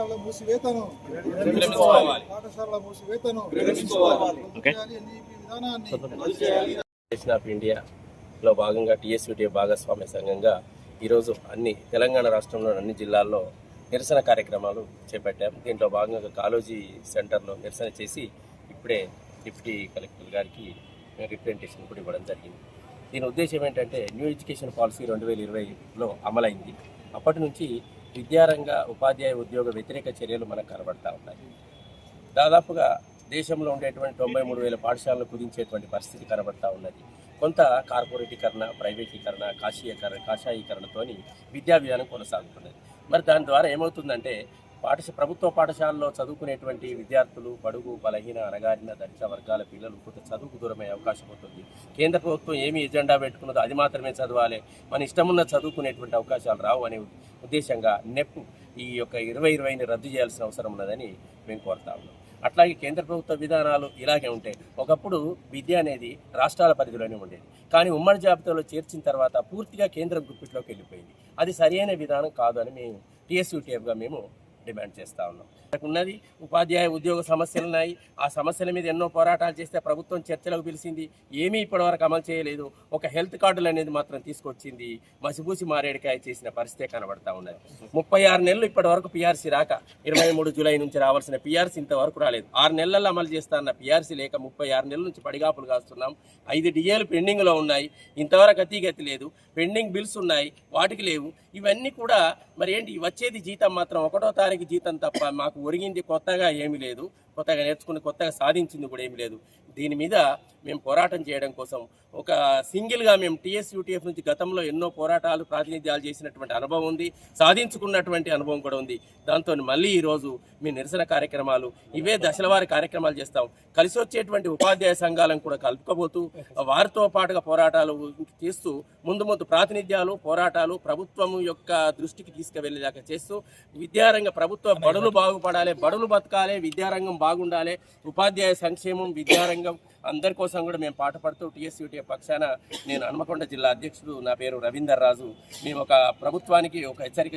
పాఠశాలల మూసివేతను పాఠశాలల మూసివేతను nation of ఇండియాలో భాగంగా టీఎస్యూటీ భాగస్వామ్య సంఘంగా ఈరోజు తెలంగాణ రాష్ట్రంలోని అన్ని జిల్లాల్లో నిరసన కార్యక్రమాలు చేపట్టాం. దీంట్లో భాగంగా కాలేజీ సెంటర్లో నిరసన చేసి ఇప్పుడే డిప్యూటీ కలెక్టర్ గారికి రిప్రజెంటేషన్ కూడా ఇవ్వడం జరిగింది. దీని ఉద్దేశం ఏంటంటే న్యూ ఎడ్యుకేషన్ పాలసీ 2020లో అమలైంది. అప్పటి నుంచి విద్యారంగ ఉపాధ్యాయ ఉద్యోగ వ్యతిరేక చర్యలు మనకు కనబడతా ఉన్నాయి. దాదాపుగా దేశంలో ఉండేటువంటి 93,000 పాఠశాలలు కుదించేటువంటి పరిస్థితి కనబడతా ఉన్నది. కొంత కార్పొరేటీకరణ, ప్రైవేటీకరణ, కాషాయీకరణతోని విద్యా విధానం కొనసాగుతున్నది. మరి దాని ద్వారా ఏమవుతుందంటే ప్రభుత్వ పాఠశాలలో చదువుకునేటువంటి విద్యార్థులు బడుగు, బలహీన, అణగారిన, దళిత వర్గాల పిల్లలు కొంత చదువుకు దూరమయ్యే అవకాశం ఉంటుంది. కేంద్ర ప్రభుత్వం ఏమి ఎజెండా పెట్టుకున్నదో అది మాత్రమే చదవాలి, మన ఇష్టమున్న చదువుకునేటువంటి అవకాశాలు రావు అనే ఉద్దేశంగా నెప్ ఈ యొక్క 2020ని రద్దు చేయాల్సిన అవసరం ఉన్నదని మేము కోరుతా ఉన్నాం. అట్లాగే కేంద్ర ప్రభుత్వ విధానాలు ఇలాగే ఉంటాయి. ఒకప్పుడు విద్య అనేది రాష్ట్రాల పరిధిలోనే ఉండేది, కానీ ఉమ్మడి జాబితాలో చేర్చిన తర్వాత పూర్తిగా కేంద్రం గుప్పిట్లోకి వెళ్ళిపోయింది. అది సరైన విధానం కాదు అని మేము టీఎస్యూటీఎఫ్గా మేము డిమాండ్ చేస్తూ ఉన్నాం. ఉన్నది ఉపాధ్యాయ ఉద్యోగ సమస్యలు ఉన్నాయి. ఆ సమస్యల మీద ఎన్నో పోరాటాలు చేస్తే ప్రభుత్వం చర్చలకు పిలిచింది, ఏమీ ఇప్పటివరకు అమలు చేయలేదు. ఒక హెల్త్ కార్డులు అనేది మాత్రం తీసుకొచ్చింది, మసిబూసి మారేడికాయ చేసిన పరిస్థితే కనబడతా ఉన్నది. 36 నెలలు ఇప్పటి వరకు పిఆర్సీ రాక 23 జూలై నుంచి రావాల్సిన పిఆర్సీ ఇంతవరకు రాలేదు. 6 నెలల్లో అమలు చేస్తా అన్న పిఆర్సీ లేక 36 నెలల నుంచి పడిగాపులు కాస్తున్నాం. 5 డిఏలు పెండింగ్లో ఉన్నాయి, ఇంతవరకు అతిగతి లేదు. పెండింగ్ బిల్స్ ఉన్నాయి, వాటికి లేవు. ఇవన్నీ కూడా మరి ఏంటి, వచ్చేది జీతం మాత్రం 1వ తారీఖు జీతం తప్ప మాకు ఒరిగింది కొత్తగా ఏమీ లేదు, కొత్తగా నేర్చుకుని కొత్తగా సాధించింది కూడా ఏమీ లేదు. దీని మీద మేము పోరాటం చేయడం కోసం ఒక సింగిల్గా మేము టీఎస్యూటీఎఫ్ నుంచి గతంలో ఎన్నో పోరాటాలు ప్రాతినిధ్యాలు చేసినటువంటి అనుభవం ఉంది, సాధించుకున్నటువంటి అనుభవం కూడా ఉంది. దాంతో మళ్ళీ ఈరోజు మీ నిరసన కార్యక్రమాలు ఇవే దశలవారి కార్యక్రమాలు చేస్తాం. కలిసి వచ్చేటువంటి ఉపాధ్యాయ సంఘాలను కూడా కలుపుకోబోతూ వారితో పాటుగా పోరాటాలు చేస్తూ ముందు ప్రాతినిధ్యాలు పోరాటాలు ప్రభుత్వం యొక్క దృష్టికి తీసుకువెళ్ళేదాకా చేస్తూ విద్యారంగ ప్రభుత్వ బడులు బాగుపడాలి, బడులు బతకాలి, విద్యారంగం బాగుండాలి, ఉపాధ్యాయ సంక్షేమం, విద్యారంగం అందరి కోసం కూడా మేము పాటుపడుతూ టీఎస్యూటీఎఫ్ పక్షాన నేను హన్మకొండ జిల్లా అధ్యక్షుడు, నా పేరు రవీందర్ రాజు. మేము ఒక ప్రభుత్వానికి ఒక హెచ్చరిక